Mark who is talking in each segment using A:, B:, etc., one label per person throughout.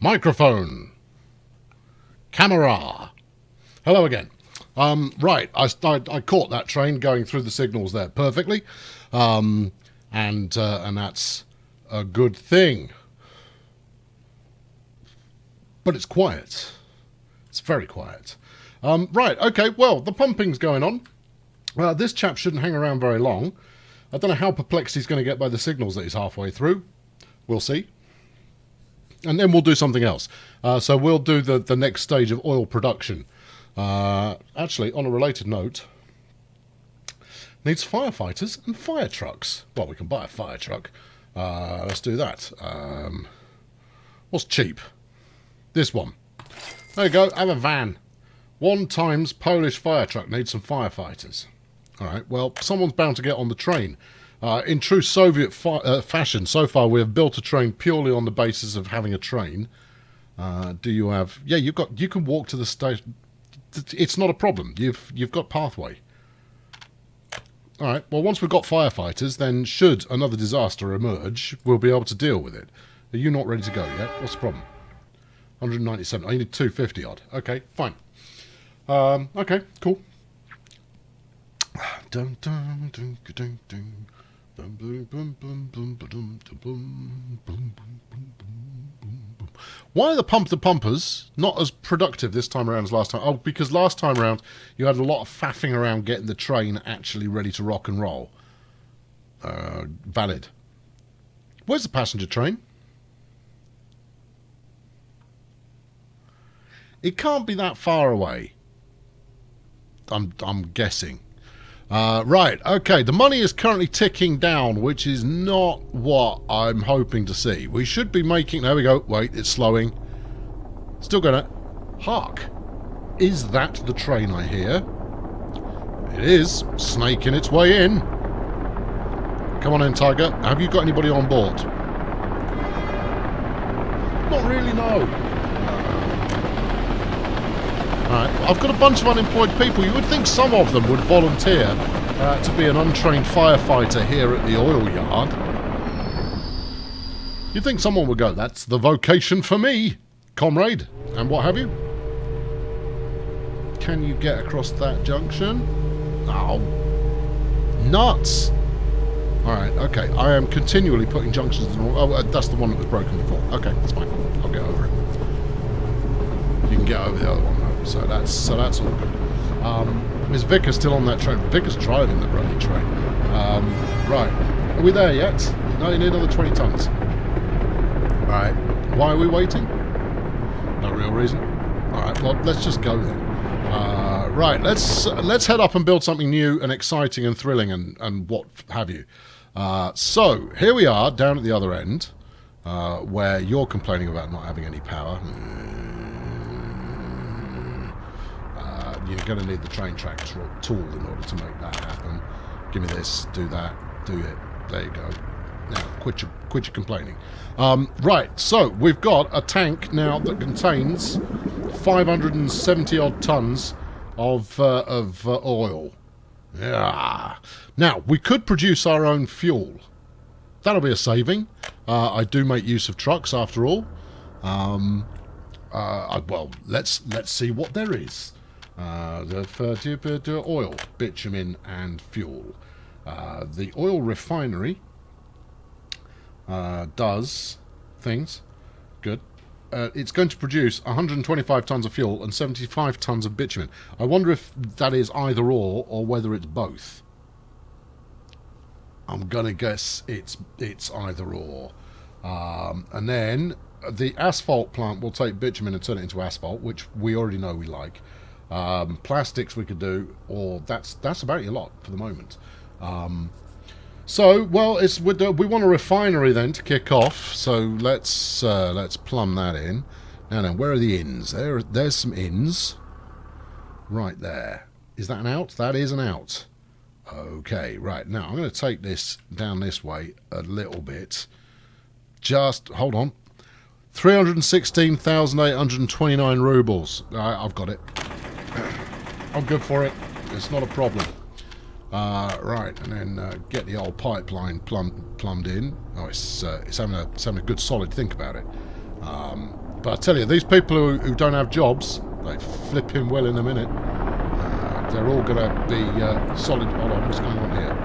A: Microphone. Camera. Hello again. Right, I caught that train going through the signals there perfectly, and that's a good thing. But it's quiet. It's very quiet. Right, okay, well, the pumping's going on. This chap shouldn't hang around very long. I don't know how perplexed he's going to get by the signals that he's halfway through. We'll see. And then we'll do something else. So we'll do the next stage of oil production. Actually, on a related note, needs firefighters and fire trucks. Well, we can buy a fire truck. Let's do that. What's cheap? This one. There you go, have a van. 1 times Polish fire truck needs some firefighters. Alright, well, someone's bound to get on the train. In true Soviet fashion, so far we have built a train purely on the basis of having a train. Do you have... Yeah, you can walk to the station. It's not a problem. You've got pathway. Alright, well, once we've got firefighters, then should another disaster emerge, we'll be able to deal with it. Are you not ready to go yet? What's the problem? 197. I need 250 odd. Okay, fine. Okay, cool. Why are the pumpers not as productive this time around as last time? Oh, because last time around you had a lot of faffing around getting the train actually ready to rock and roll. Valid. Where's the passenger train? It can't be that far away. I'm guessing. Right, okay, the money is currently ticking down, which is not what I'm hoping to see. We should be making... There we go. Wait, it's slowing. Still gonna... Hark. Is that the train I hear? It is. Snaking its way in. Come on in, Tiger. Have you got anybody on board? Not really, no. Alright, I've got a bunch of unemployed people. You would think some of them would volunteer to be an untrained firefighter here at the oil yard. You'd think someone would go, that's the vocation for me, comrade, and what have you. Can you get across that junction? Oh, nuts! Alright, okay, I am continually putting junctions in the wrong... Oh, that's the one that was broken before. Okay, that's fine. I'll get over it. You can get over the other one. So that's all good. Is Vicar still on that train? Vicar's driving the bloody train. Right. Are we there yet? No, you need another 20 tons. Alright. Why are we waiting? No real reason. Alright, well, let's just go then. Right, let's head up and build something new and exciting and thrilling and what have you. So, here we are, down at the other end, where you're complaining about not having any power. You're going to need the train track tool in order to make that happen. Give me this, do that, do it. There you go. Now, quit your complaining. Right, so we've got a tank now that contains 570 odd tons of oil. Yeah. Now, we could produce our own fuel. That'll be a saving. I do make use of trucks after all. Well, let's see what there is. The oil, bitumen, and fuel. The oil refinery does things. Good. It's going to produce 125 tons of fuel and 75 tons of bitumen. I wonder if that is either or whether it's both. I'm going to guess it's either or. And then the asphalt plant will take bitumen and turn it into asphalt, which we already know we like. Plastics we could do, or that's about your lot for the moment. So, well, we want a refinery then to kick off. So let's plumb that in. Now, where are the inns? There's some inns. Right there. Is that an out? That is an out. Okay, right. Now I'm going to take this down this way a little bit. Just hold on. 316,829 rubles. I've got it. I'm good for it. It's not a problem. Right, and then get the old pipeline plumbed in. Oh, it's having a good solid think about it. But I tell you, these people who don't have jobs, they flipping well in a minute. They're all going to be solid. Hold on, what's going on here?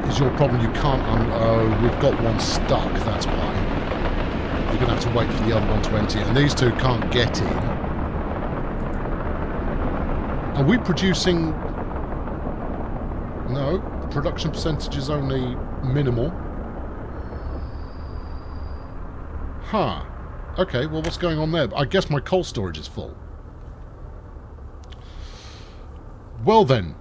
A: Is your problem you can't... oh, we've got one stuck, that's why. You're going to have to wait for the other one to empty, and these two can't get in. Are we producing... No, production percentage is only minimal. Huh. Okay, well, what's going on there? I guess my coal storage is full. Well, then.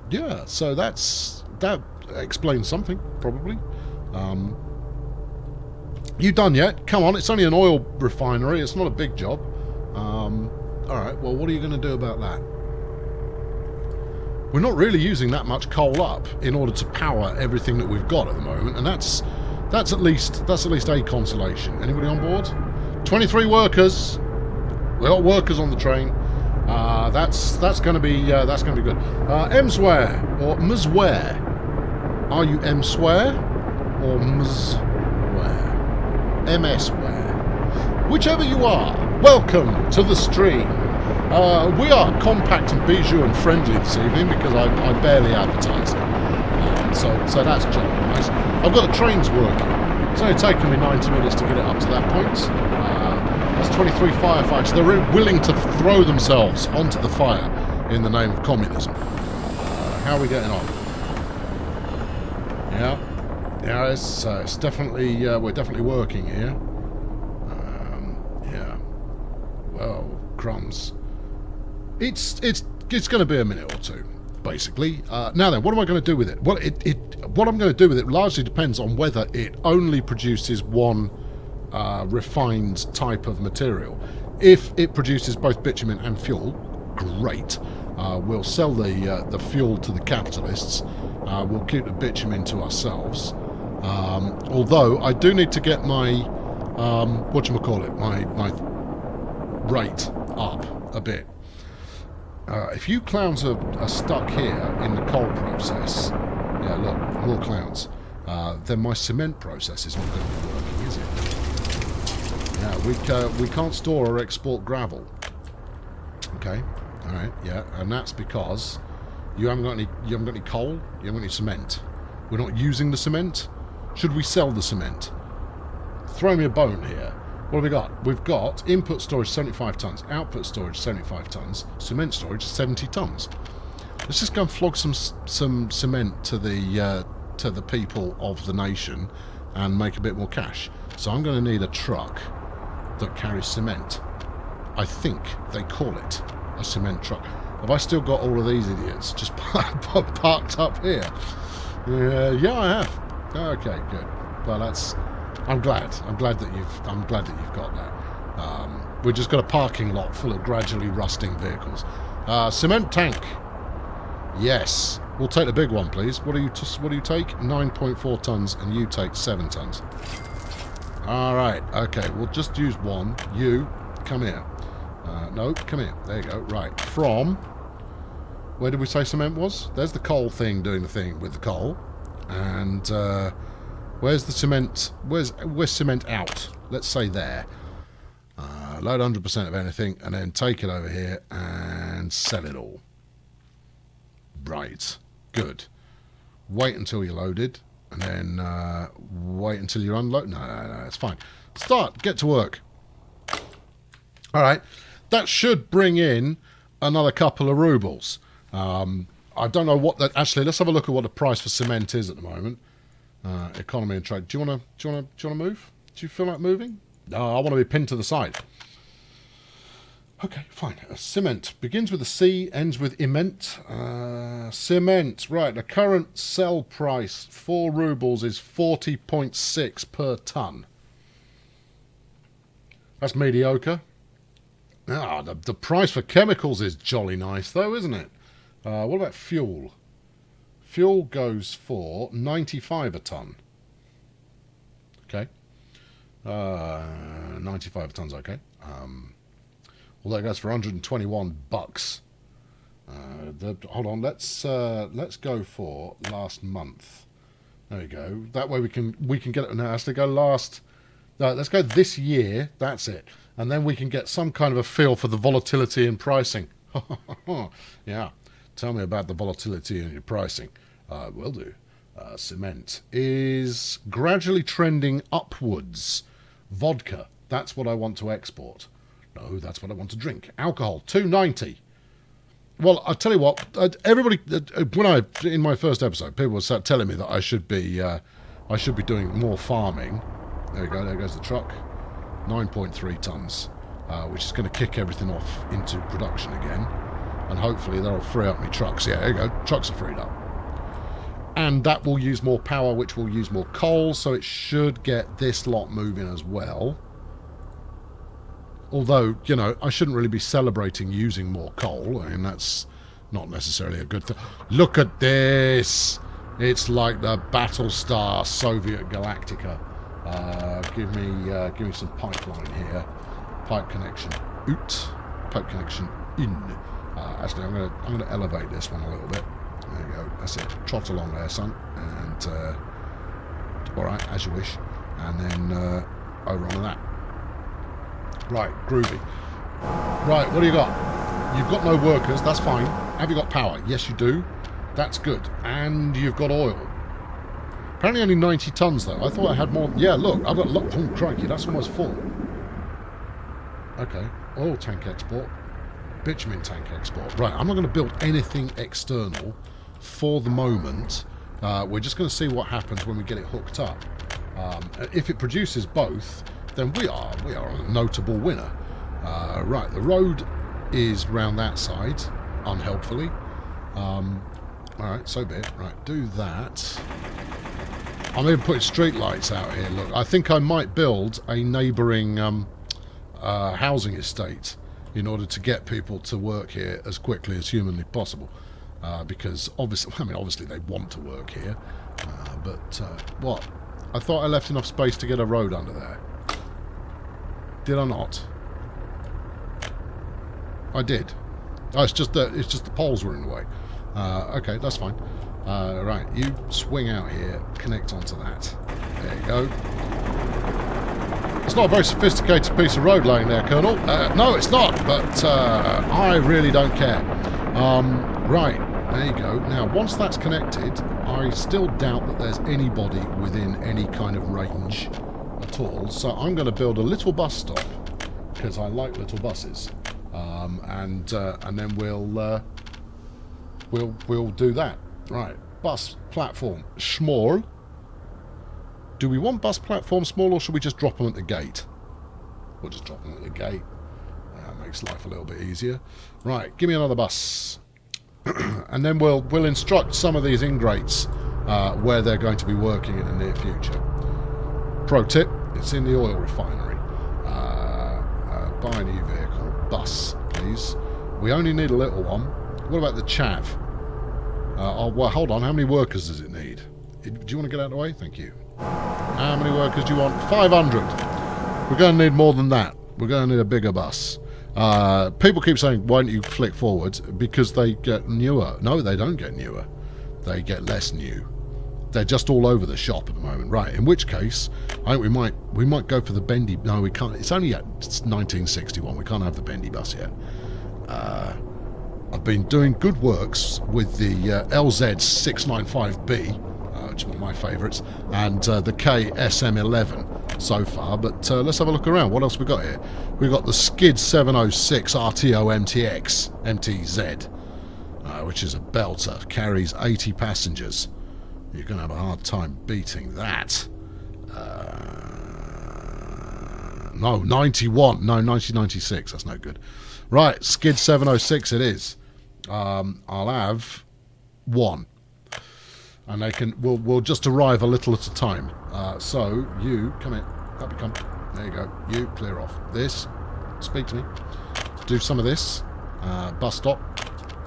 A: Yeah, so that explains something, probably. You done yet? Come on, it's only an oil refinery. It's not a big job. Alright, well, what are you going to do about that? We're not really using that much coal up in order to power everything that we've got at the moment, and that's at least a consolation. Anybody on board? 23 workers. We got workers on the train. That's going to be good. Msware or Msware. Are you Msware or Msware? MSware. Whichever you are, welcome to the stream. We are compact and bijou and friendly this evening because I barely advertise it. So that's jolly nice. I've got the trains working. It's only taken me 90 minutes to get it up to that point. There's 23 firefighters. They're willing to throw themselves onto the fire in the name of communism. How are we getting on? Yeah, it's definitely we're definitely working here. Yeah. Well, crumbs. It's going to be a minute or two, basically. Now then, what am I going to do with it? Well, what I'm going to do with it largely depends on whether it only produces one refined type of material. If it produces both bitumen and fuel, great. We'll sell the fuel to the capitalists. We'll keep the bitumen to ourselves. Although I do need to get my my rate up a bit. If you clowns are stuck here in the coal process, yeah, look, more clowns, then my cement process is not going to be working, is it? Yeah, we can't store or export gravel. Okay, all right, yeah, and that's because you haven't got any coal, you haven't got any cement. We're not using the cement. Should we sell the cement? Throw me a bone here. What have we got? We've got input storage 75 tons, output storage 75 tons, cement storage 70 tons. Let's just go and flog some cement to the people of the nation and make a bit more cash. So I'm going to need a truck that carries cement. I think they call it a cement truck. Have I still got all of these idiots just parked up here? Yeah, I have. Okay, good. Well, that's. I'm glad that you've got that. We've just got a parking lot full of gradually rusting vehicles. Cement tank. Yes, we'll take the big one, please. What do you take? 9.4 tons, and you take 7 tons. All right. Okay, we'll just use one. You come here. No, come here. There you go. Right. From where did we say cement was? There's the coal thing doing the thing with the coal, and. Where's the cement? Where's cement out? Let's say there. Load 100% of anything and then take it over here and sell it all. Right. Good. Wait until you're loaded and then wait until you're unloaded. No, it's fine. Start. Get to work. All right. That should bring in another couple of rubles. I don't know what that... Actually, let's have a look at what the price for cement is at the moment. Economy and trade. Do you want to move? Do you feel like moving? No, I want to be pinned to the side. Okay, fine. Cement begins with a C, ends with iment. Cement. Right. The current sell price 4 rubles is 40.6 per ton. That's mediocre. The price for chemicals is jolly nice, though, isn't it? What about fuel? Fuel goes for 95 a ton. Okay. 95 a ton's okay. Well, that goes for 121 bucks. Hold on, let's go for last month. There we go. That way we can get it. Now it has to go last. No, let's go this year. That's it. And then we can get some kind of a feel for the volatility in pricing. Yeah. Tell me about the volatility in your pricing. Will do. Cement is gradually trending upwards. Vodka. That's what I want to export. No, that's what I want to drink. Alcohol. 290. Well, I'll tell you what. Everybody, in my first episode, people were telling me that I should be doing more farming. There we go. There goes the truck. 9.3 tons, which is going to kick everything off into production again, and hopefully that'll free up my trucks. Yeah, there you go. Trucks are freed up, and that will use more power, which will use more coal. So it should get this lot moving as well. Although, you know, I shouldn't really be celebrating using more coal. I mean, that's not necessarily a good thing. Look at this. It's like the Battlestar Soviet Galactica. Give me some pipeline here. Pipe connection out. Pipe connection in. Actually, I'm gonna elevate this one a little bit. There you go. That's it. Trot along there, son. And all right, as you wish. And then over on that. Right, groovy. Right, what do you got? You've got no workers. That's fine. Have you got power? Yes, you do. That's good. And you've got oil. Apparently only 90 tons, though. I thought I had more. Yeah, look. I've got... Oh, crikey. That's almost full. Okay. Oil tank export. Bitumen tank export. Right, I'm not going to build anything external for the moment. We're just going to see what happens when we get it hooked up. If it produces both, then we are a notable winner. Right, the road is round that side, unhelpfully. Alright, so be it. Right, do that. I'm even putting street lights out here. Look, I think I might build a neighbouring housing estate in order to get people to work here as quickly as humanly possible. Because obviously they want to work here. But what? I thought I left enough space to get a road under there. Did I not? I did. Oh, it's just the poles were in the way. Okay, that's fine. Right, you swing out here, connect onto that. There you go. It's not a very sophisticated piece of road laying there, Colonel. No, it's not, but I really don't care. Right, there you go. Now, once that's connected, I still doubt that there's anybody within any kind of range at all. So I'm going to build a little bus stop because I like little buses, and then we'll do that. Right, bus platform small. Do we want bus platform small, or should we just drop them at the gate? We'll just drop them at the gate. That makes life a little bit easier. Right, give me another bus, and then we'll instruct some of these ingrates where they're going to be working in the near future. Pro tip: it's in the oil refinery. Buy a new vehicle, bus, please. We only need a little one. What about the chav? Oh, well, hold on. How many workers does it need? Do you want to get out of the way? Thank you. How many workers do you want? 500. We're going to need more than that. We're going to need a bigger bus. People keep saying, why don't you flick forward? Because they get newer. No, they don't get newer. They get less new. They're just all over the shop at the moment. Right, in which case, I think we might go for the bendy... No, we can't. It's only at 1961. We can't have the bendy bus yet. I've been doing good works with the LZ695B, which is one of my favourites, and the KSM11 so far, but let's have a look around. What else we got here? We've got the Skid 706 RTO MTZ, which is a belter, carries 80 passengers. You're going to have a hard time beating that. No, 91. No, 1996. That's no good. Right, Skid 706 it is. I'll have one. And they can... We'll just arrive a little at a time. So, you... Come in. Up you come. There you go. You, clear off. This. Speak to me. Do some of this. Bus stop.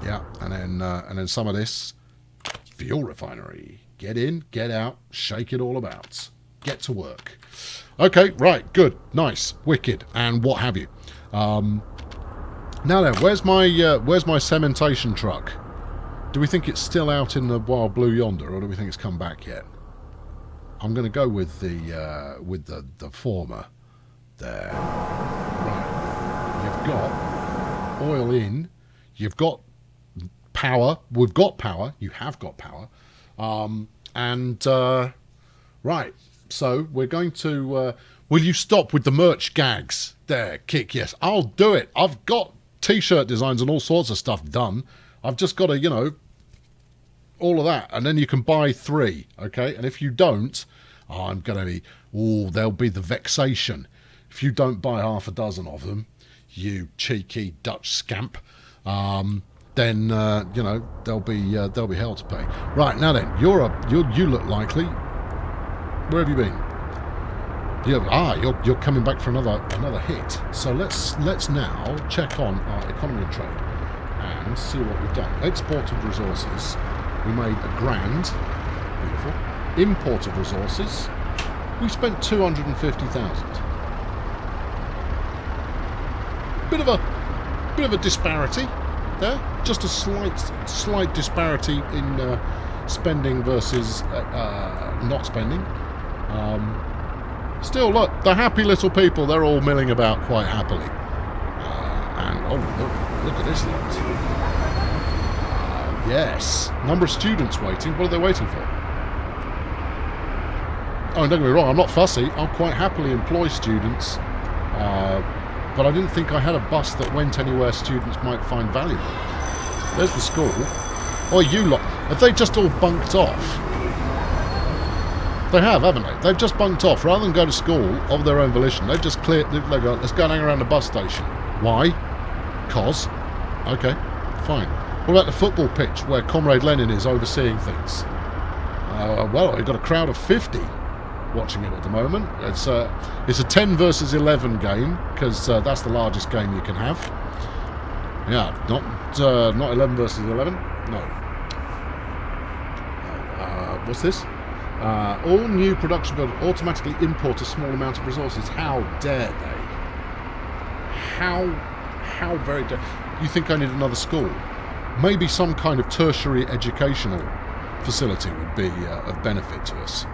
A: Yeah. And then some of this. Fuel refinery. Get in, get out, shake it all about. Get to work. Okay, right, good, nice, wicked, and what have you. Now then, where's my cementation truck? Do we think it's still out in the wild blue yonder, or do we think it's come back yet? I'm going to go with the former there. Right. You've got oil in. You've got power. We've got power. You have got power. Right. So we're going to... will you stop with the merch gags? There, Kick, yes. I'll do it. I've got T-shirt designs and all sorts of stuff done. I've just got to, you know, all of that. And then you can buy 3, okay? And if you don't, I'm going to be... Oh, there'll be the vexation. If you don't buy half a dozen of them, you cheeky Dutch scamp, then, you know, there'll be hell to pay. Right, now then, you look likely. Where have you been? You're coming back for another hit. So let's now check on our economy and trade and see what we've done. Export of resources, we made £1,000. Beautiful. Import of resources, we spent 250,000. Bit of a disparity there. Just a slight disparity in spending versus not spending. Still, look, the happy little people, they're all milling about quite happily. And, oh, look at this lot. Yes. Number of students waiting. What are they waiting for? Oh, don't get me wrong, I'm not fussy. I'll quite happily employ students. But I didn't think I had a bus that went anywhere students might find valuable. There's the school. Oh, you lot. Have they just all bunked off? They have, haven't they? They've just bunked off. Rather than go to school of their own volition, they've just cleared... They go, let's go and hang around the bus station. Why? 'Cause. Okay, fine. What about the football pitch where Comrade Lenin is overseeing things? Well, we've got a crowd of 50 watching it at the moment. It's a 10 versus 11 game, because that's the largest game you can have. Yeah, not 11 versus 11. No. What's this? All new production buildings automatically import a small amount of resources. How dare they? How very dare... You think I need another school? Maybe some kind of tertiary educational facility would be of benefit to us.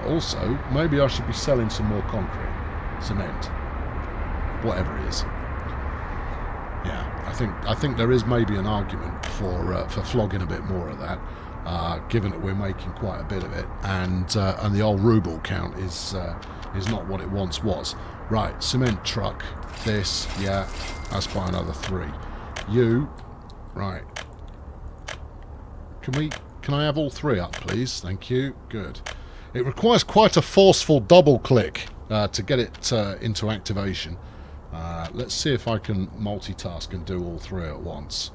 A: Also, maybe I should be selling some more concrete, cement, whatever it is. Yeah, I think there is maybe an argument for flogging a bit more of that, given that we're making quite a bit of it, and the old ruble count is not what it once was. Right, cement truck. This, yeah, let's buy another 3. You, right. Can I have all 3 up, please? Thank you. Good. It requires quite a forceful double click to get it into activation. Let's see if I can multitask and do all 3 at once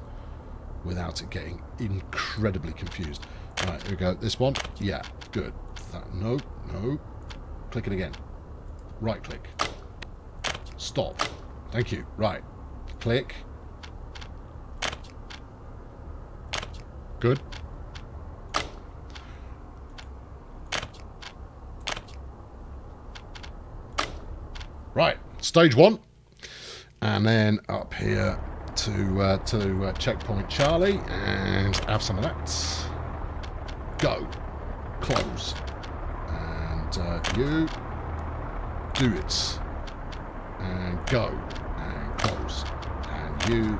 A: without it getting incredibly confused. Right, here we go. This one. Yeah, good. No. Click it again. Right click. Stop. Thank you. Right. Click. Good. Right, stage 1, and then up here to checkpoint Charlie, and have some of that. Go, close, and you do it, and go, and close, and you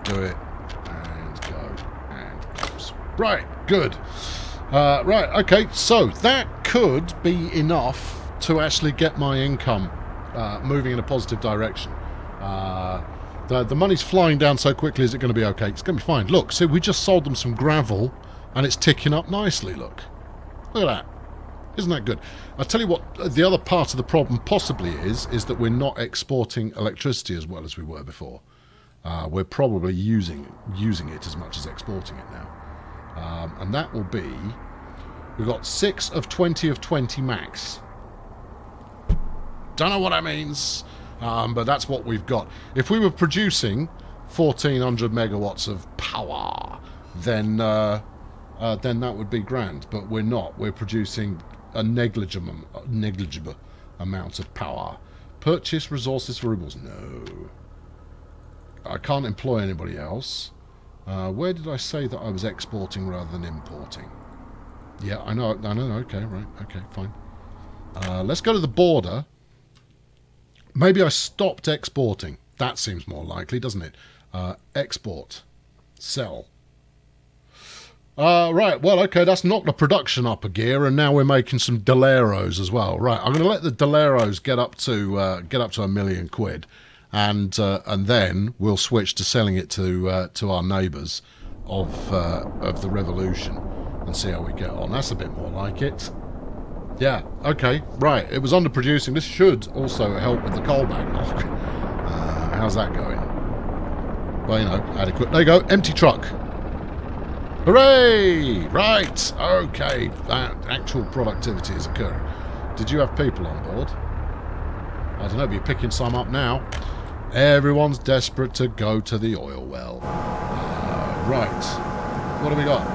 A: do it, and go, and close. Right, good. Right, okay, so that could be enough to actually get my income moving in a positive direction. The money's flying down so quickly. Is it going to be okay? It's going to be fine. Look, see, we just sold them some gravel, and it's ticking up nicely. Look at that. Isn't that good? I'll tell you what, the other part of the problem possibly is that we're not exporting electricity as well as we were before. We're probably using it as much as exporting it now. And that will be... We've got 6 of 20 of 20 max. Don't know what that means, but that's what we've got. If we were producing 1,400 megawatts of power, then that would be grand. But we're not. We're producing a negligible amount of power. Purchase resources for rubles. No. I can't employ anybody else. Where did I say that I was exporting rather than importing? Yeah, I know. Okay, right. Okay, fine. Let's go to the border. Maybe I stopped exporting. That seems more likely, doesn't it? Export. Sell. Right, well, okay, that's knocked the production up a gear, and now we're making some Deleros as well. Right, I'm going to let the Deleros get up to £1 million, and then we'll switch to selling it to our neighbours of the revolution and see how we get on. That's a bit more like it. Yeah, okay, right. It was underproducing. This should also help with the coal backlog. How's that going? Well, you know, adequate. There you go, empty truck. Hooray! Right, okay, that actual productivity is occurring. Did you have people on board? I don't know, but you're picking some up now. Everyone's desperate to go to the oil well. Right, what have we got?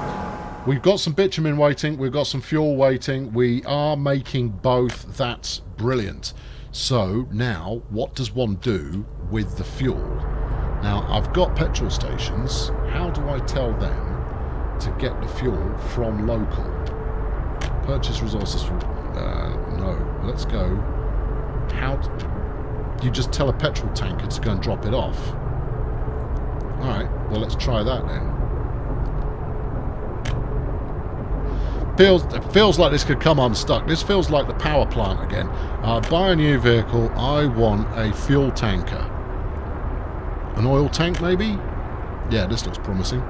A: We've got some bitumen waiting, we've got some fuel waiting, we are making both, that's brilliant. So, now, what does one do with the fuel? Now, I've got petrol stations, how do I tell them to get the fuel from local? Purchase resources from... no, let's go... You just tell a petrol tanker to go and drop it off. Alright, well let's try that then. It feels like this could come unstuck. This feels like the power plant again. Buy a new vehicle. I want a fuel tanker. An oil tank, maybe? Yeah, this looks promising.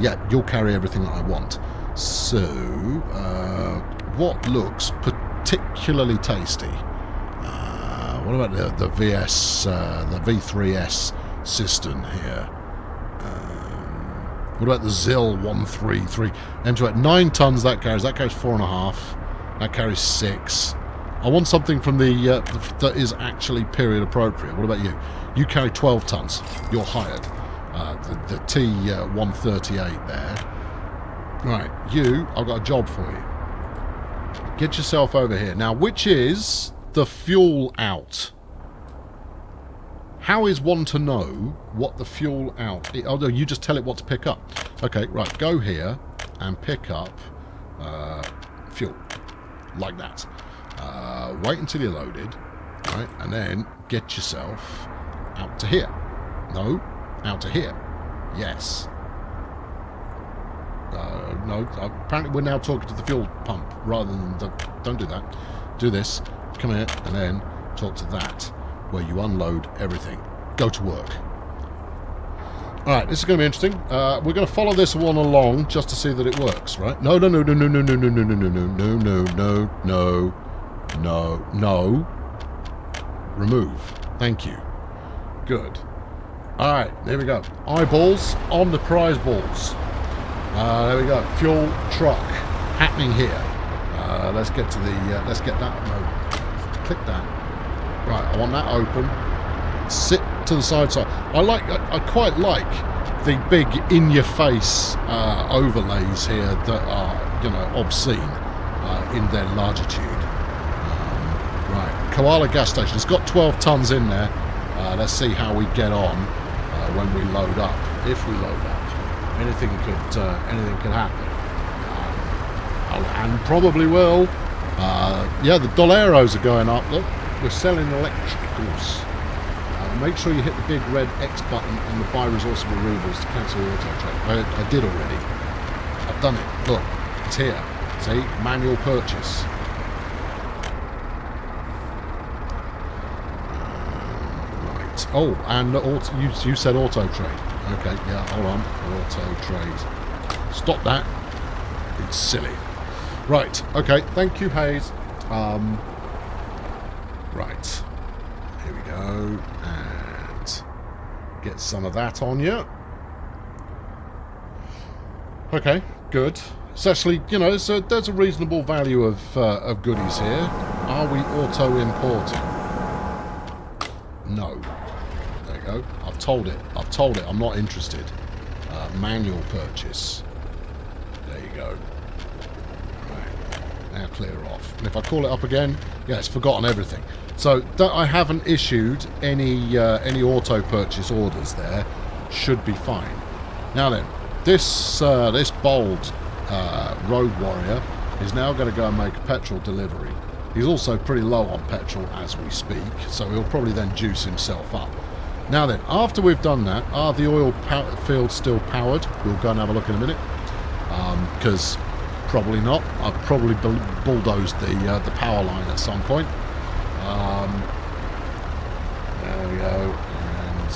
A: Yeah, you'll carry everything that I want. So, what looks particularly tasty? What about the VS, the V3S cistern here? What about the ZIL 133? M2 at 9 tons that carries 4.5. That carries 6. I want something from the that is actually period appropriate. What about you? You carry 12 tons. You're hired. The T138 there. Right, I've got a job for you. Get yourself over here. Now, which is the fuel out? How is one to know what the fuel out is? Oh, no, you just tell it what to pick up. Okay, right, go here and pick up fuel. Like that. Wait until you're loaded. Right, and then get yourself out to here. No, out to here. Yes. No, apparently we're now talking to the fuel pump rather than don't do that. Do this. Come here and then talk to that, where you unload everything. Go to work. Alright, this is going to be interesting. We're going to follow this one along just to see that it works, right? No. Remove. Thank you. Good. Alright, there we go. Eyeballs on the prize balls. There we go. Fuel truck happening here. Let's get to the... let's get that... No. Click that. Right, I want that open. Sit to the side. I quite like the big in-your-face overlays here that are, you know, obscene in their largitude. Right, Koala gas station. It's got 12 tons in there. Let's see how we get on when we load up. If we load up, anything could happen, and probably will. Yeah, the Doleros are going up. Look, we're selling electricals. Make sure you hit the big red X button on the buy resource removals to cancel your auto trade. I did already. I've done it. Look, it's here. See, manual purchase. Right. Oh, and you said auto trade. Okay, yeah, hold on. Auto trade. Stop that. It's silly. Right. Okay. Thank you, Hayes. Right. Here we go, and get some of that on you. Okay, good. It's actually, you know, there's a reasonable value of goodies here. Are we auto-importing? No. There you go. I've told it. I'm not interested. Manual purchase. There you go. Right. Now clear off. And if I call it up again, yeah, it's forgotten everything. So I haven't issued any auto purchase orders there. Should be fine. Now then, this bold road warrior is now going to go and make a petrol delivery. He's also pretty low on petrol as we speak, so he'll probably then juice himself up. Now then, after we've done that, are the oil fields still powered? We'll go and have a look in a minute, because probably not. I've probably bulldozed the power line at some point. There we go. And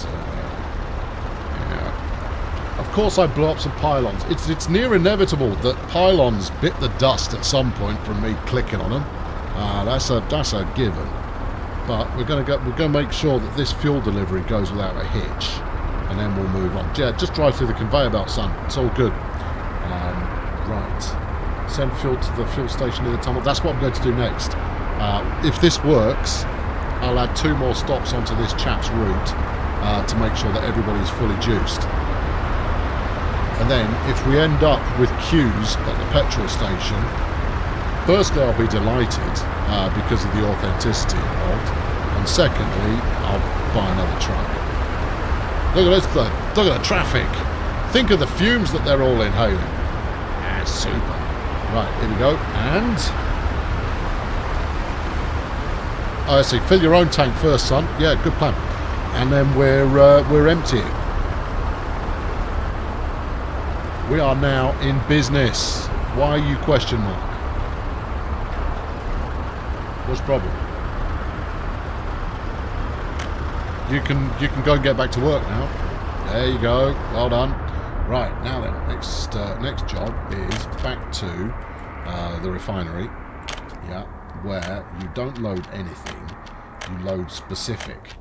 A: yeah. Of course, I blew up some pylons. It's near inevitable that pylons bit the dust at some point from me clicking on them. That's a given. But we're going to make sure that this fuel delivery goes without a hitch, and then we'll move on. Yeah, just drive through the conveyor belt, son. It's all good. Right. Send fuel to the fuel station in the tunnel. That's what I'm going to do next. If this works, I'll add 2 more stops onto this chap's route to make sure that everybody's fully juiced. And then, if we end up with queues at the petrol station, firstly, I'll be delighted because of the authenticity involved, and secondly, I'll buy another truck. Look at this, look at the traffic. Think of the fumes that they're all inhaling. Ah, super. Right, here we go, and I see. Fill your own tank first, son. Yeah, good plan. And then we're emptying. We are now in business. Why you question mark? What's the problem? You can go and get back to work now. There you go. Well done. Right, now then, next job is back to the refinery. Yeah, where you don't load anything, you load specific,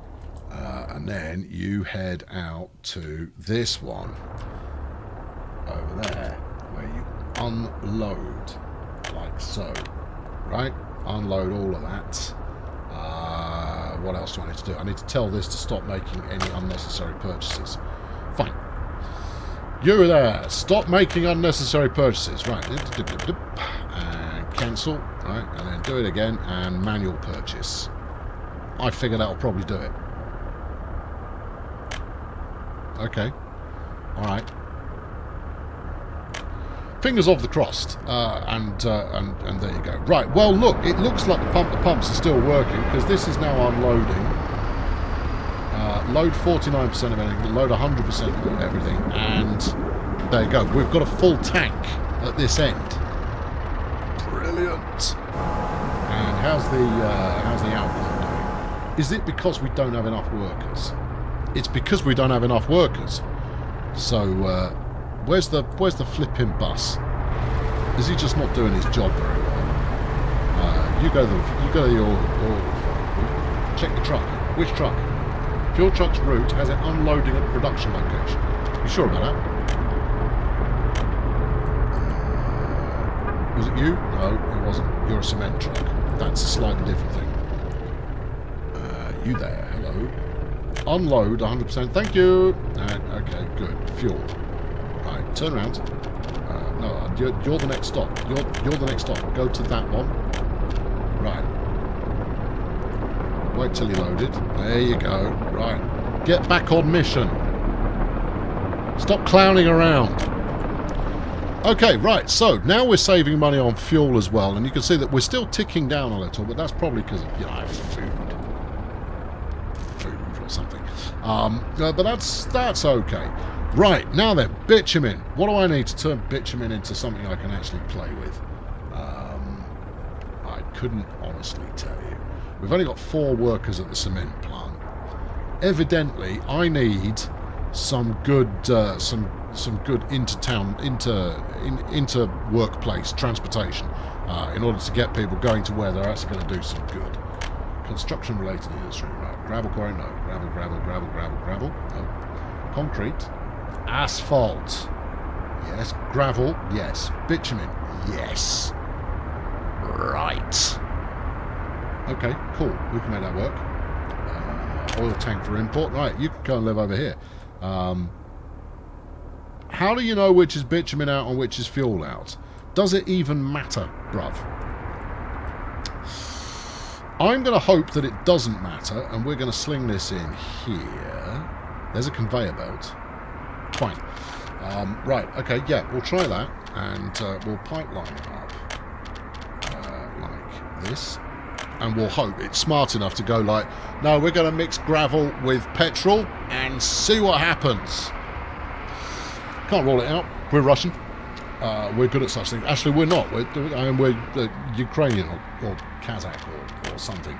A: and then you head out to this one over there, where you unload like so. Right. Unload all of that. What else do I need to do? I need to tell this to stop making any unnecessary purchases. Fine. You there. Stop making unnecessary purchases. Right. And cancel. Right. And then do it again. And manual purchase. I figure that'll probably do it. Okay. Alright. Fingers off the crossed, and there you go. Right, well look, it looks like the pumps are still working, because this is now unloading. Load 49% of anything, load 100% of everything, and there you go. We've got a full tank at this end. Brilliant. And how's the output doing? Is it because we don't have enough workers? It's because we don't have enough workers. So, Where's the flipping bus? Is he just not doing his job very well? You go to your check the truck. Which truck? Fuel truck's route has it unloading at the production location. You sure about that? Was it you? No, it wasn't. You're a cement truck. That's a slightly different thing. You there? Hello. Unload 100%. Thank you. Okay, good. Fuel. Right, turn around. No, you're the next stop. You're the next stop. Go to that one. Right. Wait till you're loaded. There you go. Right. Get back on mission. Stop clowning around. Okay, right. So now we're saving money on fuel as well, and you can see that we're still ticking down a little, but that's probably because of, you know, food or something. But that's okay. Right, now then, bitumen. What do I need to turn bitumen into something I can actually play with? I couldn't honestly tell you. We've only got 4 workers at the cement plant. Evidently, I need some good inter-workplace transportation in order to get people going to where they're actually going to do some good. Construction-related industry, right? Gravel quarry, no. Gravel, no. Concrete. Asphalt. Yes. Gravel. Yes. Bitumen. Yes. Right. Okay, cool. We can make that work. Oil tank for import. Right, you can go and live over here. How do you know which is bitumen out and which is fuel out? Does it even matter, bruv? I'm going to hope that it doesn't matter, and we're going to sling this in here. There's a conveyor belt. Fine. Right, okay, yeah, we'll try that, and we'll pipeline it up like this, and we'll hope it's smart enough to go like, no, we're going to mix gravel with petrol and see what happens. Can't rule it out. We're Russian. We're good at such things. Actually, we're not. We're Ukrainian or Kazakh or something.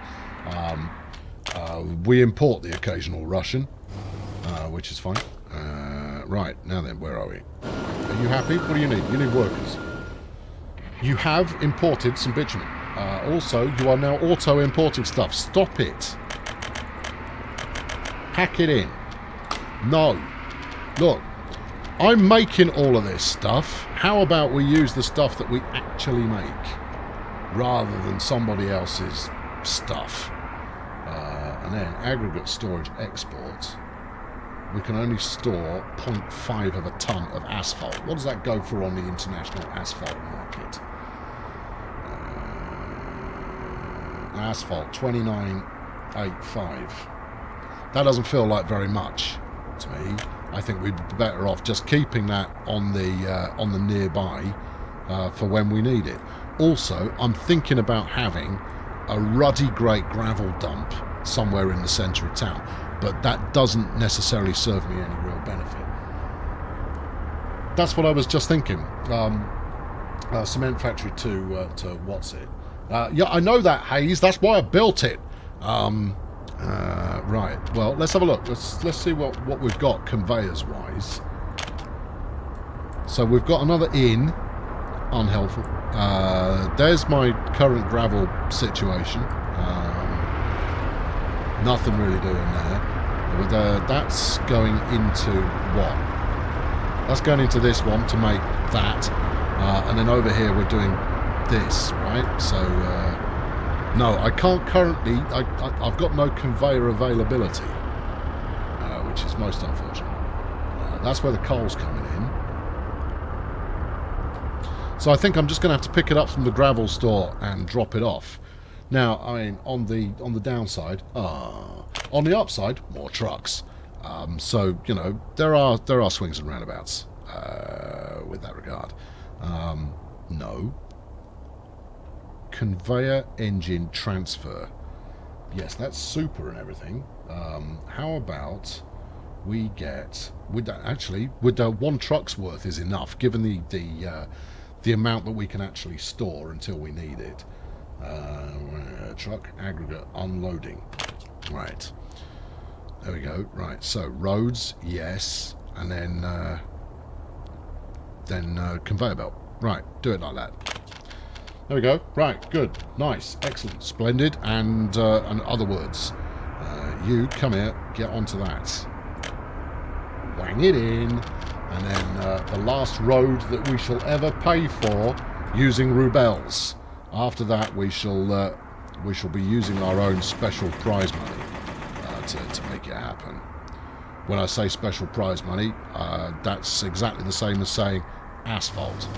A: We import the occasional Russian, which is fine. Right, now then, where are we? Are you happy? What do you need? You need workers. You have imported some bitumen. Also, you are now auto-importing stuff. Stop it. Pack it in. No. Look, I'm making all of this stuff. How about we use the stuff that we actually make rather than somebody else's stuff? And then aggregate storage export. We can only store 0.5 of a ton of asphalt. What does that go for on the international asphalt market? Asphalt, 29.85. That doesn't feel like very much to me. I think we'd be better off just keeping that on the nearby for when we need it. Also, I'm thinking about having a ruddy great gravel dump somewhere in the centre of town, but that doesn't necessarily serve me any real benefit. That's what I was just thinking. Cement factory to what's it? Yeah, I know that, Hayes. That's why I built it. Right. Well, let's have a look. Let's see what we've got conveyors wise. So we've got another inn. Unhelpful. There's my current gravel situation. Nothing really doing there. But that's going into what? That's going into this one to make that. And then over here we're doing this, right? So, no, I can't currently... I've got no conveyor availability, which is most unfortunate. That's where the coal's coming in. So I think I'm just going to have to pick it up from the gravel store and drop it off. Now, I mean, on the downside, on the upside, more trucks. So, you know, there are swings and roundabouts with that regard. No. Conveyor engine transfer. Yes, that's super and everything. How about we get... would one truck's worth is enough, given the amount that we can actually store until we need it. Truck aggregate unloading. Right. There we go. Right. So roads, yes, and then conveyor belt. Right. Do it like that. There we go. Right. Good. Nice. Excellent. Splendid. And other words. You come here. Get onto that. Wang it in. And then the last road that we shall ever pay for using rubles. After that, we shall be using our own special prize money to make it happen. When I say special prize money, that's exactly the same as saying asphalt.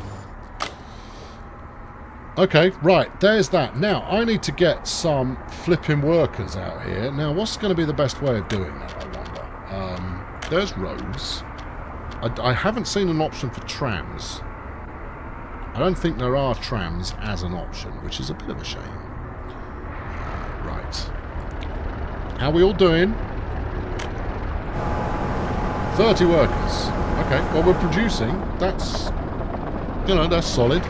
A: Okay, right, there's that. Now, I need to get some flipping workers out here. Now, what's going to be the best way of doing that, I wonder? There's roads. I haven't seen an option for trams. I don't think there are trams as an option, which is a bit of a shame. Right. How are we all doing? 30 workers. Okay, well, we're producing. That's, you know, that's solid.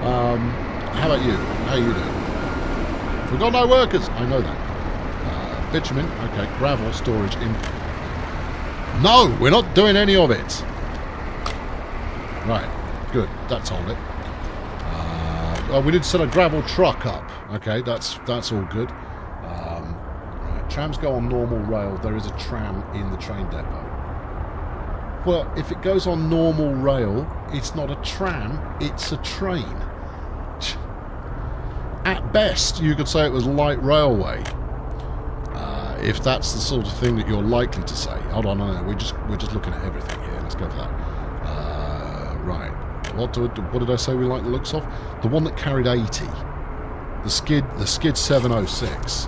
A: How about you? How are you doing? We've got no workers. I know that. Bitumen. Okay, gravel storage in. No, we're not doing any of it. Right, good. That told it. Oh, we did set a gravel truck up. Okay, that's all good. Right, trams go on normal rail. There is a tram in the train depot. Well, if it goes on normal rail, it's not a tram, it's a train. At best, you could say it was light railway. If that's the sort of thing that you're likely to say. Hold on, no, we're just looking at everything here. Let's go for that. Right. What did I say we like the looks of? The one that carried 80. The skid 706.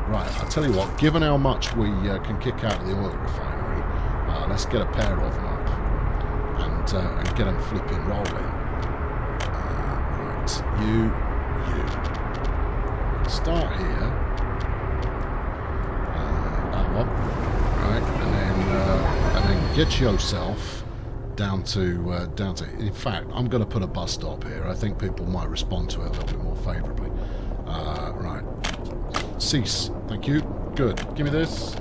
A: Right, I'll tell you what, given how much we can kick out of the oil refinery, let's get a pair of them up. And and get them flipping rolling. Right, you. Start here. That one. Right, and then get yourself down to. In fact, I'm going to put a bus stop here. I think people might respond to it a little bit more favourably. Right. Cease. Thank you. Good. Give me this.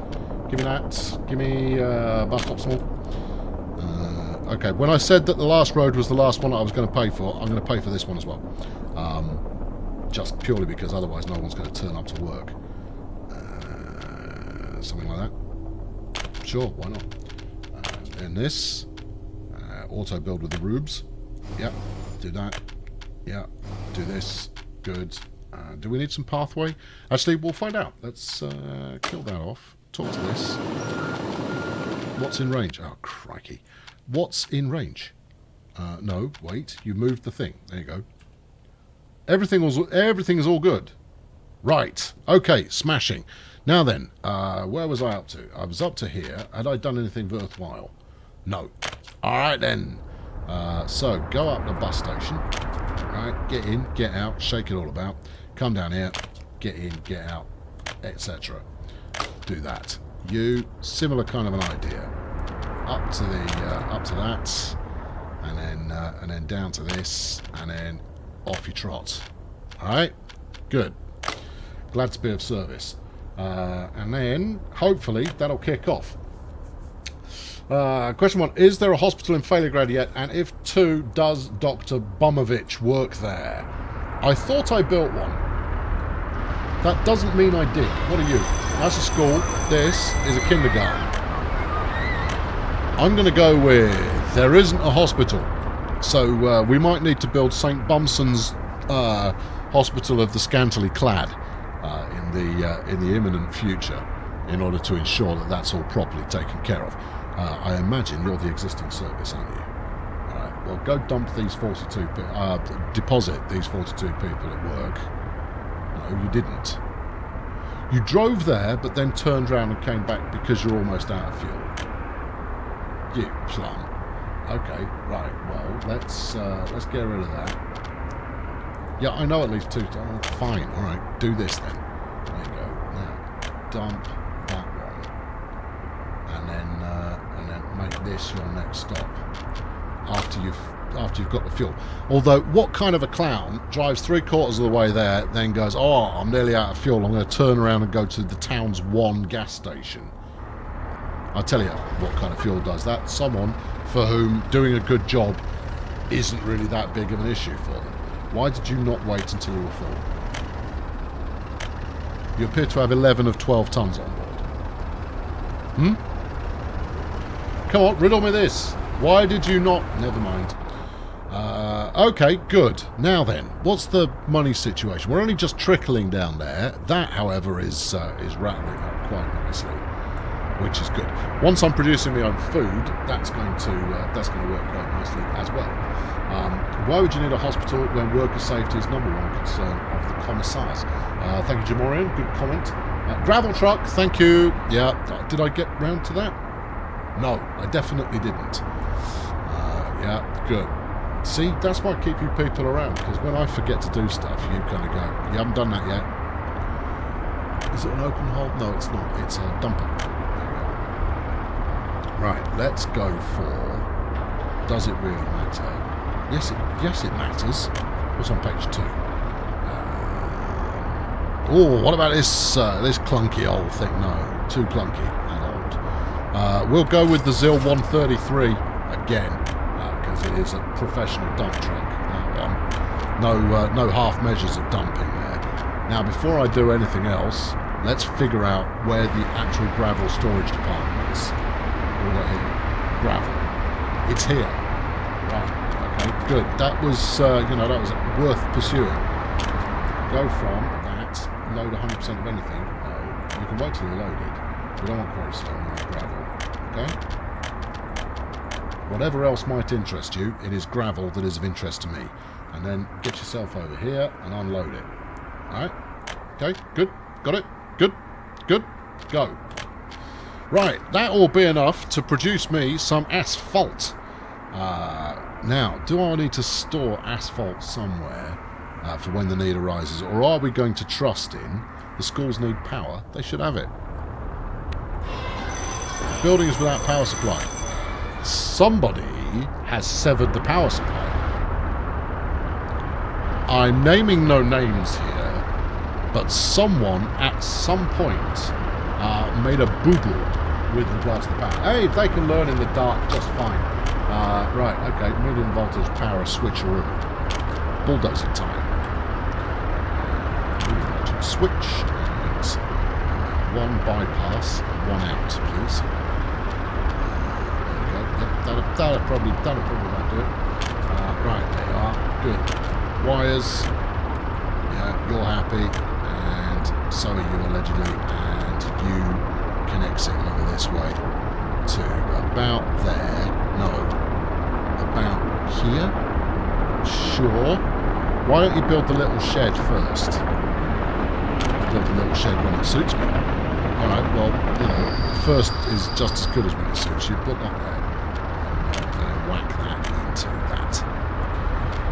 A: Give me that. Give me bus stop small. Okay, when I said that the last road was the last one I was going to pay for, I'm going to pay for this one as well. Just purely because otherwise no one's going to turn up to work. Something like that. Sure, why not? Then this. Auto build with the rubes. Yep, do that. Yeah, do this. Good. Do we need some pathway? Actually, we'll find out. Let's kill that off. Talk to this. What's in range? Oh, crikey. What's in range? No, wait. You moved the thing. There you go. Everything is all good. Right. Okay, smashing. Now then, where was I up to? I was up to here. Had I done anything worthwhile? No. All right, then. So, go up the bus station. Right, get in, get out, shake it all about. Come down here, get in, get out, etc. Do that. You, similar kind of an idea. Up to that, and then down to this, and then off you trot. All right, good. Glad to be of service. And then hopefully that'll kick off. Question 1: is there a hospital in Failograd yet? And if 2, does Dr. Bumovich work there? I thought I built one. That doesn't mean I did. What are you? That's a school. This is a kindergarten. I'm going to go with there isn't a hospital. So we might need to build St. Bumson's Hospital of the Scantily Clad in the imminent future in order to ensure that that's all properly taken care of. I imagine you're the existing service, aren't you? Alright, well, go dump these 42 deposit these 42 people at work. No, you didn't. You drove there, but then turned around and came back because you're almost out of fuel. You plum. Okay, right, well, let's get rid of that. Yeah, I know at least 2. Oh, fine, alright, do this then. There you go. Now, dump that one. And then make this your next stop after you've got the fuel. Although, what kind of a clown drives 3/4 of the way there, then goes, oh, I'm nearly out of fuel, I'm going to turn around and go to the town's one gas station. I'll tell you what kind of fuel does that. Someone for whom doing a good job isn't really that big of an issue for them. Why did you not wait until you were full? You appear to have 11 of 12 tons on board. Come on, riddle me this. Why did you not... Never mind. Okay, good. Now then, what's the money situation? We're only just trickling down there. That, however, is rattling up quite nicely, which is good. Once I'm producing my own food, that's going to work quite nicely as well. Why would you need a hospital when worker safety is #1 concern of the commissars? Thank you, Jamorian. Good comment. Gravel truck, thank you. Yeah, did I get round to that? No, I definitely didn't. Yeah, good. See, that's why I keep you people around, because when I forget to do stuff, you kind of go, you haven't done that yet. Is it an open hole? No, it's not. It's a dumper. Right, let's go for... Does it really matter? Yes, it matters. What's on page 2? Oh, what about this clunky old thing? No, too clunky and old. We'll go with the ZIL 133 again, because it is a professional dump truck. That one. No half measures of dumping there. Now, before I do anything else, let's figure out where the actual gravel storage department is. What do we got here? Gravel. It's here. Right. Okay, good. That was, that was worth pursuing. Go from that, load 100% of anything. No, you can wait till you're loaded. We don't want quarry stone, we want gravel. Okay? Whatever else might interest you, it is gravel that is of interest to me. And then get yourself over here and unload it. Alright? Okay, good. Got it. Good. Good. Go. Right, that will be enough to produce me some asphalt. Now, do I need to store asphalt somewhere for when the need arises, or are we going to trust in the schools need power? They should have it. Building is without power supply. Somebody has severed the power supply. I'm naming no names here, but someone at some point made a boo-boo with regards to the power. Hey, they can learn in the dark just fine. Right, okay, medium voltage power switcheroo. Bulldozer time. Medium voltage switch and one bypass, one out, please. There we go. Yep, that'll probably about do it. Right, there you are. Good. Wires. Yeah, you're happy, and so are you allegedly, and you can exit over this way to about there. No. About here? Sure. Why don't you build the little shed first? Build the little shed when it suits me. Alright, well, you know, first is just as good as when it suits you. Put that there. And whack that into that.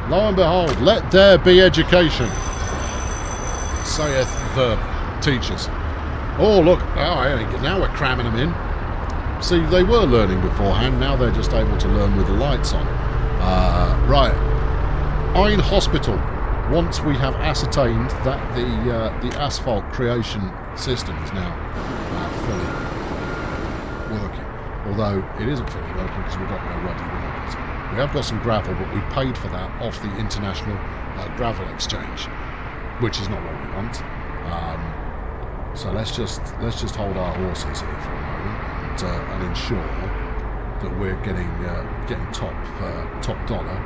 A: Lo and behold, let there be education, saith the teachers. Oh, look, now we're cramming them in. See, they were learning beforehand, now they're just able to learn with the lights on. Right. Ein Hospital. Once we have ascertained that the asphalt creation system is now fully working. Although it isn't fully working because we've got no ruddy workers. We have got some gravel, but we paid for that off the International Gravel Exchange, which is not what we want. So let's just hold our horses here for a moment and ensure that we're getting top dollar.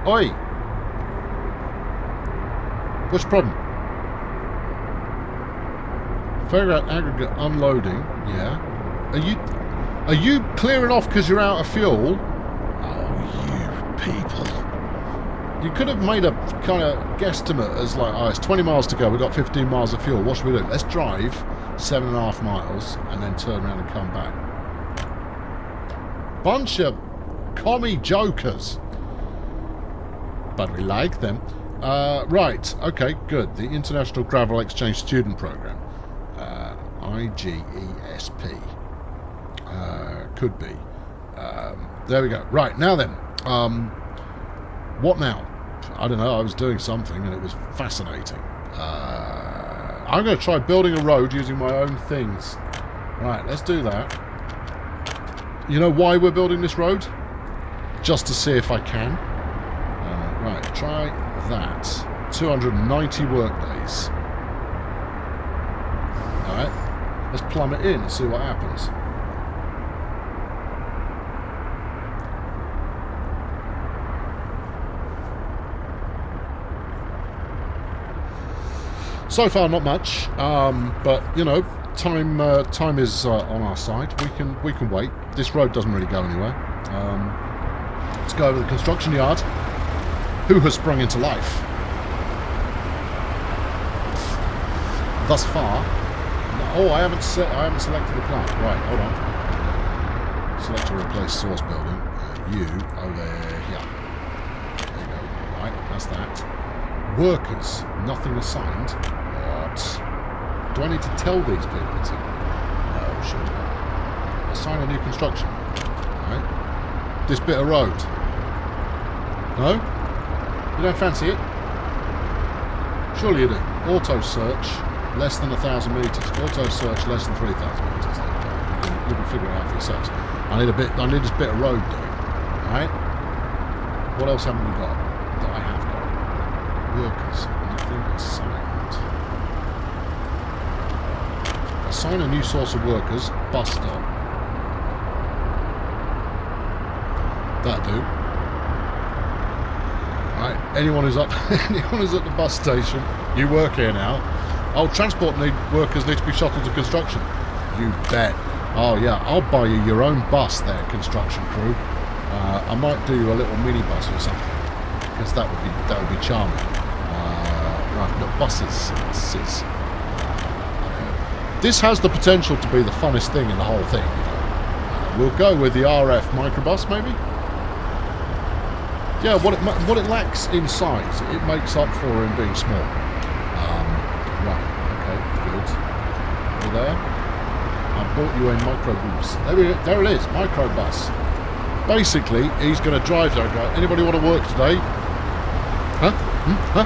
A: Oi! What's the problem? Figure out aggregate unloading. Yeah. Are you clearing off because you're out of fuel? Oh, you people! You could have made a kind of guesstimate as like, oh, it's 20 miles to go. We've got 15 miles of fuel. What should we do? Let's drive 7.5 miles and then turn around and come back. Bunch of commie jokers. But we like them. Right, okay, good. The International Gravel Exchange Student Program. IGESP. Could be. There we go. Right, now then. What now? I don't know, I was doing something and it was fascinating. I'm going to try building a road using my own things. Right, let's do that. You know why we're building this road? Just to see if I can. Right, try that. 290 work days. Alright, let's plumb it in and see what happens. So far, not much, but you know, time is on our side. We can wait. This road doesn't really go anywhere. Let's go over to the construction yard. Who has sprung into life? Thus far. Oh, I haven't selected the plant. Right, hold on. Select to replace source building. You over here. There you go. Right, that's that. Workers, nothing assigned. What? Do I need to tell these people to? No, sure. Assign a new construction. Alright. This bit of road. No? You don't fancy it? Surely you do. Auto search, less than 1,000 metres. Auto search, less than 3,000 metres. There you can figure it out for yourselves. I need this bit of road doing. Alright? What else haven't we got that I have got? Workers, nothing assigned. Assign a new source of workers, bus stop. That'll do. Right, anyone who's at the bus station, you work here now. Oh, transport workers need to be shuttled to construction. You bet. Oh yeah, I'll buy you your own bus there, construction crew. I might do you a little mini bus or something, because that would be charming. Right, look, buses. This has the potential to be the funnest thing in the whole thing. You know? We'll go with the RF microbus, maybe? Yeah, what it lacks in size, it makes up for in being small. Right, okay, good. You there? I bought you a microbus. There it is, microbus. Basically, he's going to drive there and go, anybody want to work today? Huh? Huh?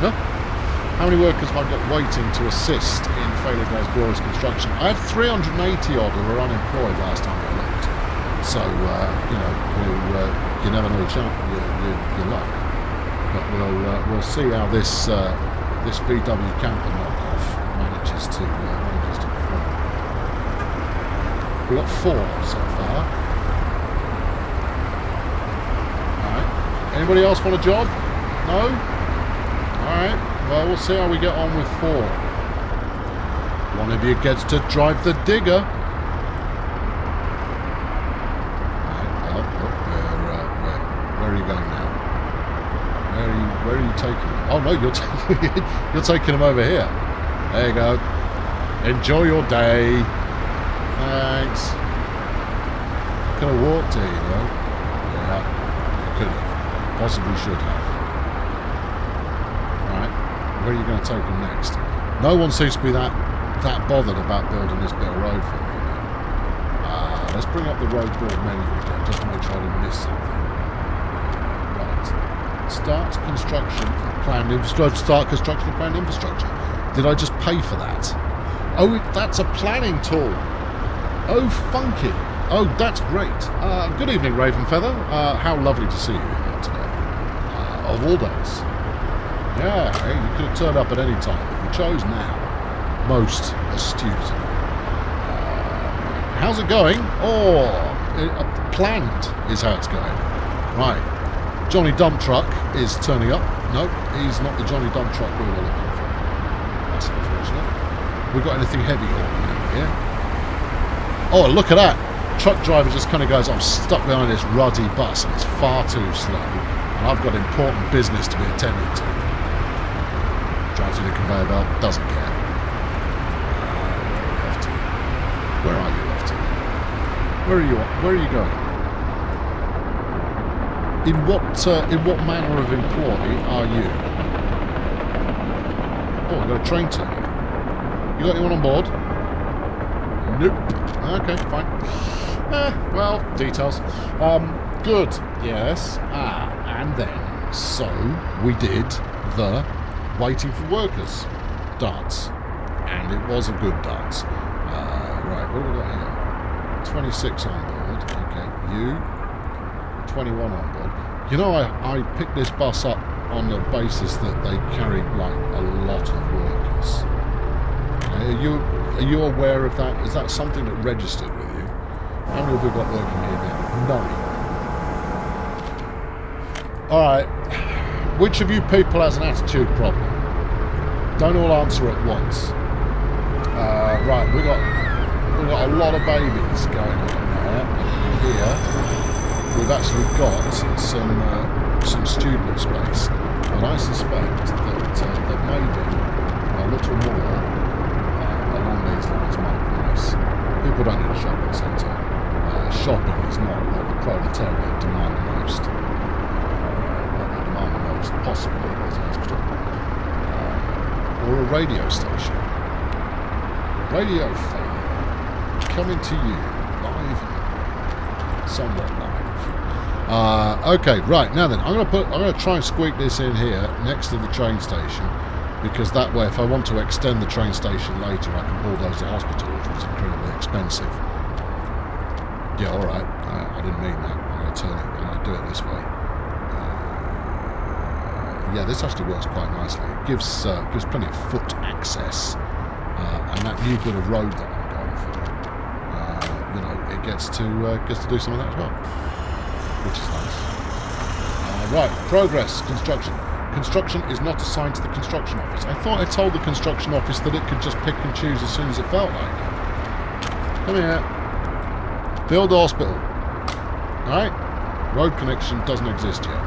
A: Huh? How many workers have I got waiting to assist in Failure Guys Glorious Construction? I had 380 odd who were unemployed last time I looked. So, you know, you never know your luck. But we'll see how this this VW camper knockoff manages to perform. We've got 4 so far. Alright. Anybody else want a job? No? Alright. Well, we'll see how we get on with 4. One of you gets to drive the digger. Where are you going now? Where are you taking him? Oh no, you're taking him over here. There you go. Enjoy your day. Thanks. Could have walked here, you know. Yeah, you could have. Possibly should have. Right. Where are you going to take him next? No one seems to be that bothered about building this bit of road for me. Let's bring up the road build menu again, just to make sure I didn't miss something. Right. Start construction of planned infrastructure. Start construction of planned infrastructure. Did I just pay for that? Oh, that's a planning tool. Oh, funky. Oh, that's great. Good evening, Ravenfeather. How lovely to see you here today. Of all days. Yeah, hey, you could have turned up at any time, but you chose now. Most astute of you. How's it going? Oh, planned is how it's going. Right. Johnny Dump Truck is turning up. No, he's not the Johnny Dump Truck we were looking for. That's unfortunate. We got anything heavy on here? Oh, look at that. Truck driver just kind of goes, I'm stuck behind this ruddy bus and it's far too slow. And I've got important business to be attending to. Drives through the conveyor belt, doesn't care. Where are you off to? Where are you going? In what manner of employee are you? Oh, I've got a train turn. You got anyone on board? Nope. Okay, fine. Well, details. Good. Yes. And then, so we did the waiting for workers dance, and it was a good dance. Right, what have we got here? 26 on board. Okay, you. 21 on board. You know, I picked this bus up on the basis that they carry like a lot of workers. Are you aware of that? Is that something that registered with you? How many have we got working here now? 9. Alright. Which of you people has an attitude problem? Don't all answer at once. Right, we've got a lot of babies going on there. And here we've actually got some student space. And I suspect that maybe a little more along these lines might be nice. People don't need a shopping centre. Shopping is not what the proletariat demand the most. What they demand the most, possibly, is a hospital. Or a radio station. Radio Failure. Coming to you live, somewhat live. Okay, right, now then, I'm gonna try and squeak this in here next to the train station, because that way, if I want to extend the train station later, I can bulldoze the hospital, which was incredibly expensive. Yeah, all right. I didn't mean that. I'm gonna turn it. I'm gonna do it this way. Yeah, this actually works quite nicely. It gives plenty of foot access, and that new bit of road that I'm going for, you know, it gets to do some of that as well, which is nice. Right, progress construction. Construction is not assigned to the construction office. I thought I told the construction office that it could just pick and choose as soon as it felt like it. Come here. Build the hospital. Alright? Road connection doesn't exist yet.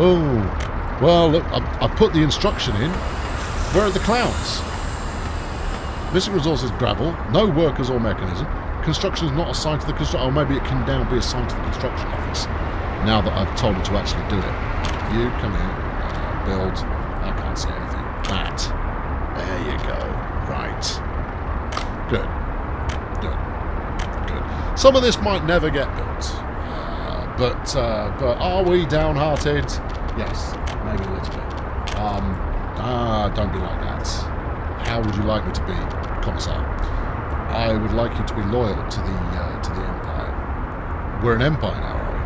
A: Oh, well, look, I put the instruction in. Where are the clouds? Missing resources gravel. No workers or mechanism. construction is not assigned to the construction. Or maybe it can now be assigned to the construction office. Now that I've told him to actually do it. You come here. Build. I can't see anything. That. There you go. Right. Good. Some of this might never get built. But are we downhearted? Yes. Maybe a little bit. Don't be like that. How would you like me to be, Commissar? I would like you to be loyal to the Empire. We're an Empire now, are we?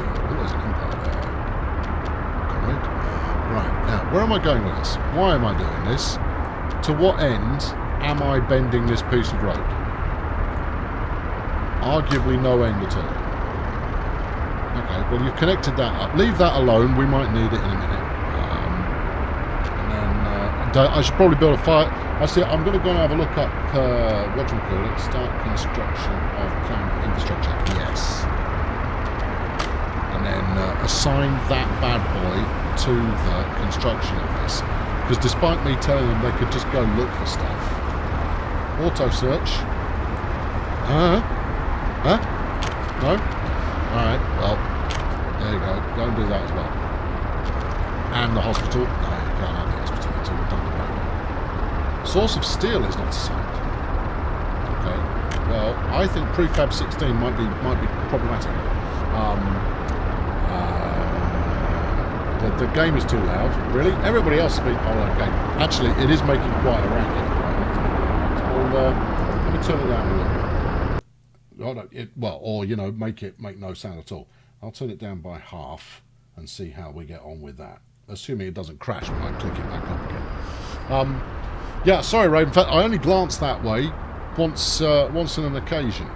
A: We're always an Empire there. Correct? Right, now, where am I going with this? Why am I doing this? To what end am I bending this piece of road? Arguably no end at all. Okay, well, you've connected that up. Leave that alone. We might need it in a minute. I should probably build a fire. Actually, I'm going to go and have a look up, whatchamacallit, start construction of planned infrastructure. Yes. And then assign that bad boy to the construction office. Because despite me telling them they could just go look for stuff. Auto search. Huh? No? Alright, well, there you go. Go and do that as well. And the hospital. No, you can't have the hospital until we're done the road. Source of steel is not assigned. Okay. Well, I think prefab 16 might be problematic. The game is too loud. Really? Everybody else speaks. Oh, okay. Actually, it is making quite a racket at the moment. Well, let me turn it down a little. Oh, no, make no sound at all. I'll turn it down by half and see how we get on with that. Assuming it doesn't crash when I click it back up again. Yeah, sorry, Raven. In fact, I only glanced that way once on an occasion.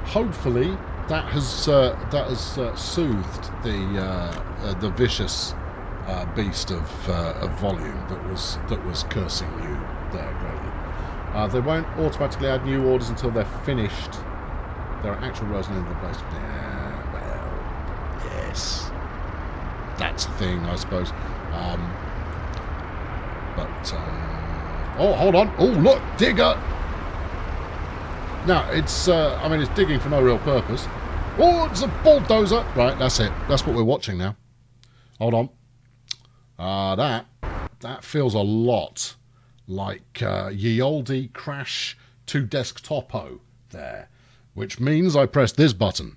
A: Hopefully, that has soothed the vicious beast of volume that was cursing you there greatly. They won't automatically add new orders until they're finished. There are actual rows in the place. Yeah, well, yes, that's a thing, I suppose. Oh, hold on. Oh, look, digger. No, it's it's digging for no real purpose. Oh, it's a bulldozer. Right, that's it. That's what we're watching now. Hold on. That feels a lot like ye olde Crash to Desktopo there, which means I press this button.